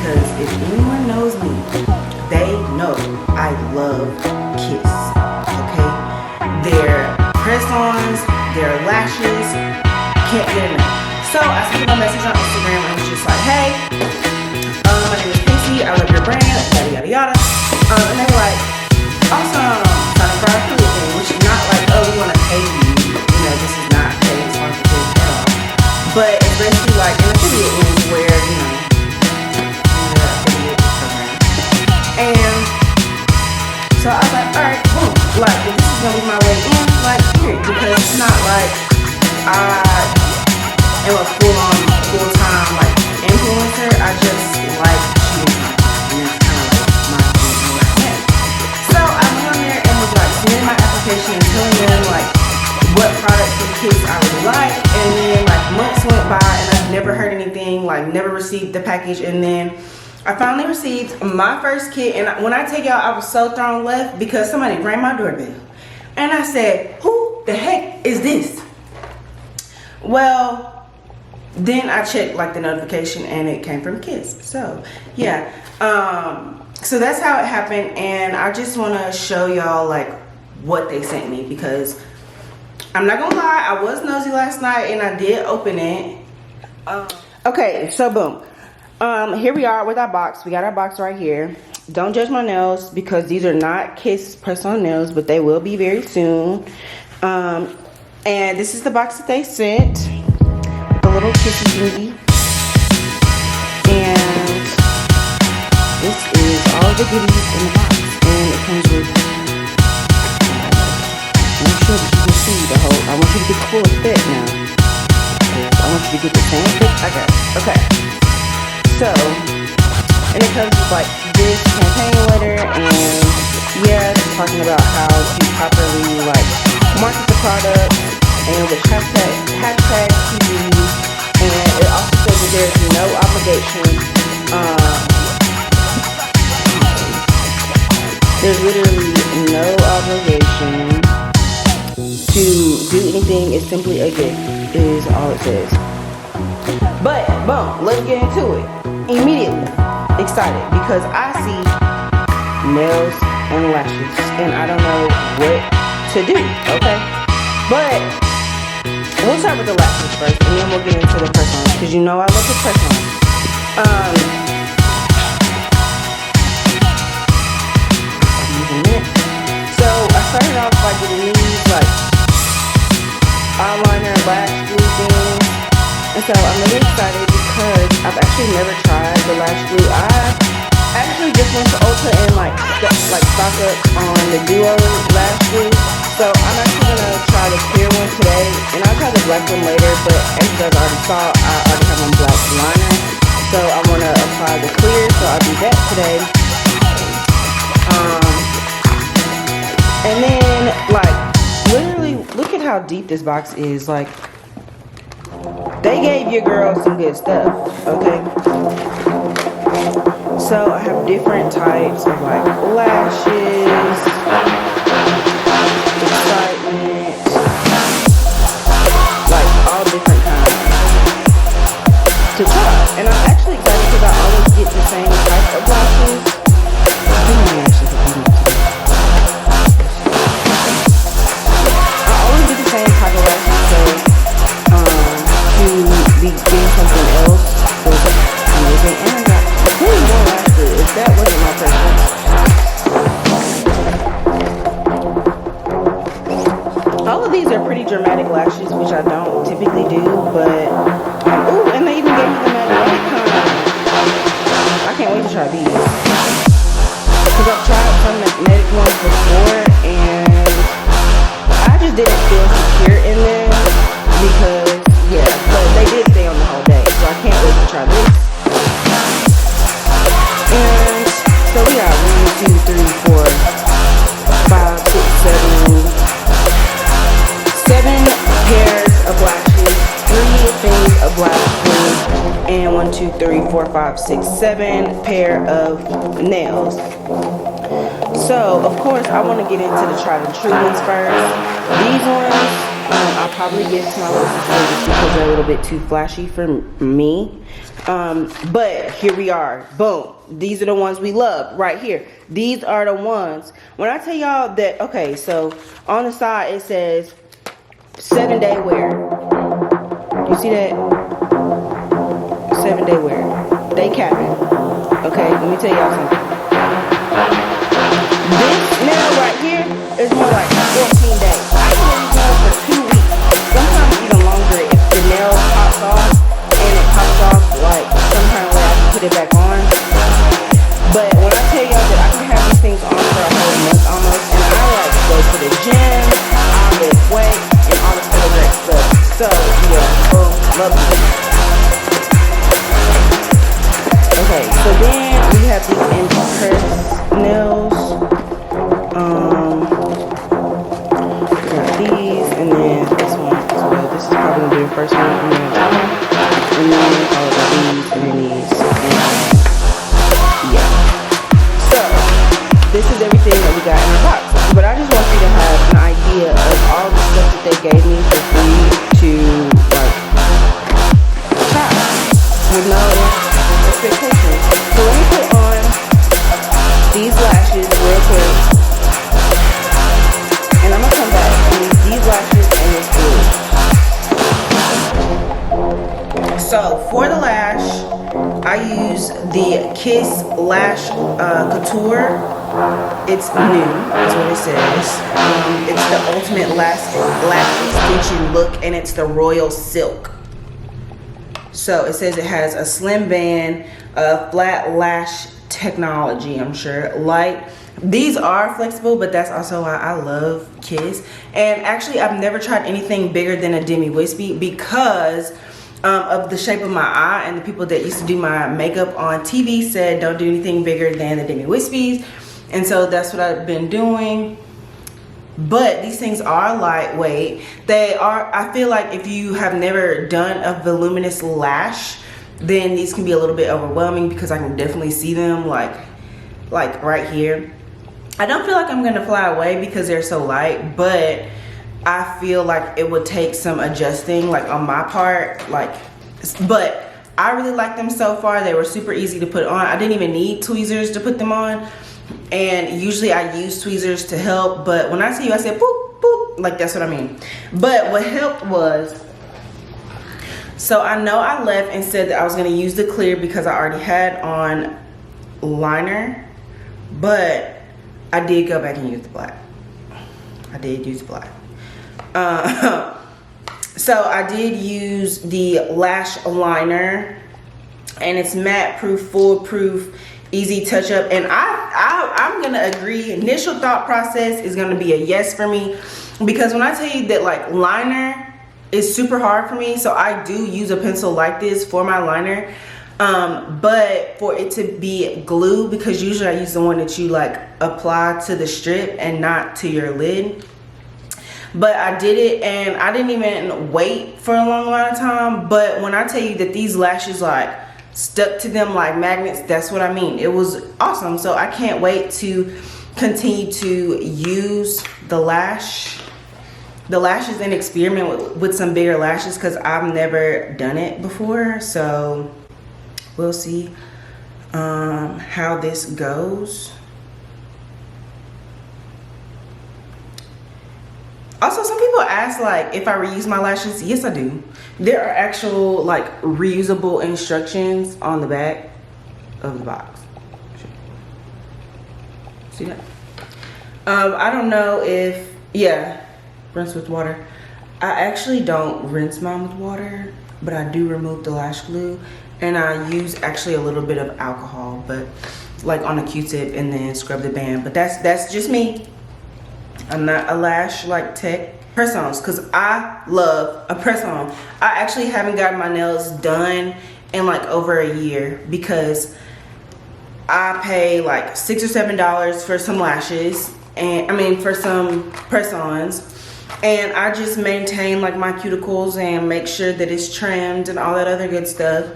because if anyone knows me, they know I love Kiss, okay? Their press-ons, their lashes, can't get enough. So I sent them a message on Instagram and was just like, hey, my name is Kasey, I love your brand, yada yada yada. And they were like, awesome, signing for our affiliate thing, which is not like, oh, we want to pay you. You know, this is not paid sponsorship at all. But it's basically like an affiliate link where, you know, the affiliate program. And so I was like, alright, boom. Like, if this is gonna be my way in, like, period. Because it's not like I am a full-time, like, influencer. I just like shooting content. And that's kind of like my thing and what I am. So I went on there and was like, submitting my application and telling them, like, what products from Kiss I would like. And then, like, months went by and I've never heard anything, like, never received the package. And then I finally received my first kit, and when I tell y'all, I was so thrown left because somebody rang my doorbell. And I said, who the heck is this? Well, then I checked like the notification and it came from Kiss. So yeah, so that's how it happened. And I just want to show y'all like what they sent me, because I'm not gonna lie, I was nosy last night and I did open it. Okay, so boom. Here we are with our box. We got our box right here. Don't judge my nails because these are not Kiss press-on nails, but they will be very soon. And this is the box that they sent. The little kissy thingy. And this is all the goodies in the box. And it comes with, make sure that you can see the whole, I want you to get the full fit now. I want you to get the same fit I got. Okay. So, and it comes with like this campaign letter, and yeah, it's talking about how to properly like market the product and which hashtags to use. And it also says that there's no obligation. There's literally no obligation to do anything. It's simply a gift, is all it says. But boom, let's get into it. Immediately excited because I see nails and lashes and I don't know what to do, okay? But we'll start with the lashes first and then we'll get into the press-ons because you know I love the press-ons. So I started off by getting these like eyeliner and lash glue things. And so I'm really excited because I've actually never tried the lash glue. I actually just went to Ulta and like stock up on the duo lash glue. So I'm actually gonna try the clear one today, and I'll try the black one later. But as you guys already saw, I already have my black liner, so I want to apply the clear. So I'll do that today. And then like literally, look at how deep this box is. Like, they gave your girl some good stuff, okay? So I have different types of like lashes, excitement, like all different kinds to try. And I'm actually excited because I always get the same type of lashes. I always get the same type of lashes, so to be getting something else was amazing. And I got really more lashes if that wasn't my preference. All of these are pretty dramatic lashes, which I don't typically do, but ooh, and they even gave me the magnetic kind. I can't wait to try these because I've tried some magnetic ones before and I just didn't feel secure in them because yeah, but they did stay on the whole day, so I can't wait to try this. And so we got 1, 2, 3, 4, 5, 6, 7 pairs of lashes, 3 things of lashes, and 1, 2, 3, 4, 5, 6, 7 pair of nails. So of course I want to get into the tried and true ones first. These ones I'll probably give to my little sister just because they're a little bit too flashy for me. But here we are. Boom. These are the ones we love right here. These are the ones. When I tell y'all that, okay, so on the side it says 7-day wear. You see that? 7-day wear. They capping. Okay, let me tell y'all something. This nail right here is more like 14 days. I can use nails for 2 weeks. Sometimes even longer if the nail pops off and it pops off like some kind of way I can put it back on. But when I tell y'all that I can have these things on for a whole month almost, and I like go to the gym, I lift weights, and all this other great stuff. So yeah, love it. Okay, so then we have these in-press nails. We got these, and then this one as well. This is probably gonna be the first one, and then that one, and then all of these, and then these, and yeah. So this is everything that we got in our box. But I just want you to have an idea of all the stuff that they gave me for free to like shop with no expectations. So let me put on these lashes real quick, and I'm gonna come back and use these lashes and this glue. So for the lash, I use the Kiss Lash Couture. It's new, that's what it says. It's the ultimate lash extension look, and it's the Royal Silk. So it says it has a slim band, flat lash technology, I'm sure. Light. These are flexible, but that's also why I love Kiss. And actually, I've never tried anything bigger than a demi-wispy because of the shape of my eye, and the people that used to do my makeup on TV said don't do anything bigger than the demi-wispies. And so that's what I've been doing. But these things are lightweight. They are, I feel like if you have never done a voluminous lash, then these can be a little bit overwhelming because I can definitely see them like right here. I don't feel like I'm gonna fly away because they're so light, but I feel like it would take some adjusting like on my part, but I really like them so far. They were super easy to put on. I didn't even need tweezers to put them on. And usually I use tweezers to help, but when I see you, I said boop, boop, like that's what I mean. But what helped was, so I know I left and said that I was gonna use the clear because I already had on liner, but I did go back and use the black. I did use the black. So I did use the lash liner, and it's matte proof, foolproof, easy touch up. And I'm gonna agree, initial thought process is gonna be a yes for me, because when I tell you that like liner is super hard for me, so I do use a pencil like this for my liner, but for it to be glue, because usually I use the one that you like apply to the strip and not to your lid. But I did it and I didn't even wait for a long amount of time. But when I tell you that these lashes like stuck to them like magnets, that's what I mean. It was awesome. So I can't wait to continue to use the lashes and experiment with some bigger lashes, because I've never done it before. So we'll see how this goes. Also, some people ask like if I reuse my lashes. Yes, I do. There are actual like reusable instructions on the back of the box. See that? I don't know if, yeah, rinse with water. I actually don't rinse mine with water, but I do remove the lash glue, and I use actually a little bit of alcohol, but like on a Q-tip, and then scrub the band. But that's just me. I'm not a lash like tech. Press-ons, because I love a press-on. I actually haven't gotten my nails done in like over a year, because I pay like $6 or $7 for some lashes, and I mean for some press-ons, and I just maintain like my cuticles and make sure that it's trimmed and all that other good stuff.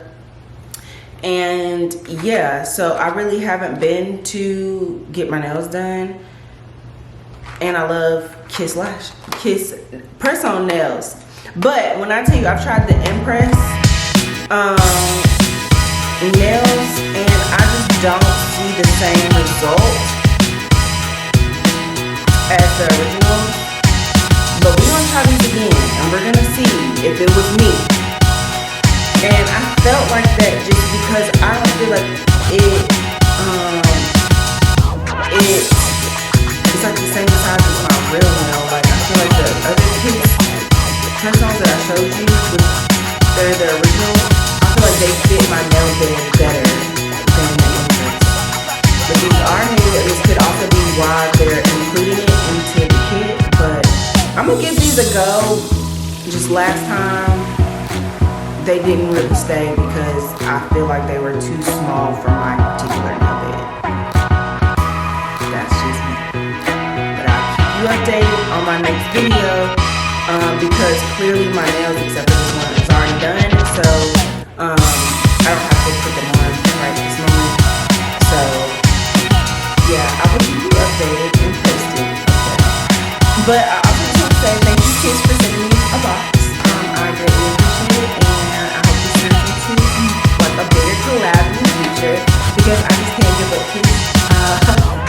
And yeah, so I really haven't been to get my nails done. and I love Kiss press-on nails. But when I tell you I've tried the Impress nails, and I just don't see the same result as the original. But we're gonna try these again, and we're gonna see if it was me. And I felt like that just because I don't feel like it's like the same size as my real nail. Like I feel like the other Kiss press-ons that I showed you, they're the original. I feel like they fit my nail bed better than the Impress. But these are new, and this could also be why they're including it into the kit. But I'm gonna give these a go. Just last time they didn't really stay because I feel like they were too small for my particular nail bed. That's just me. But I'll keep you updated on my next video because clearly my nails, except for this one, is already done. So I don't have to put them on right this moment. So yeah, I will keep you updated and posted. Okay. But I also just want to say thank you, Kiss, for sending me a box. I greatly appreciate it, and I hope to see you like a bigger collab in the future because I just can't give up Kiss.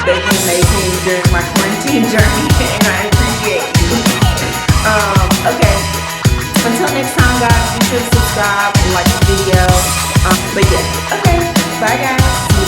They've been amazing during my quarantine journey, and I appreciate you. Okay. Until next time, guys, be sure to subscribe and like the video. But yeah, okay. Bye, guys.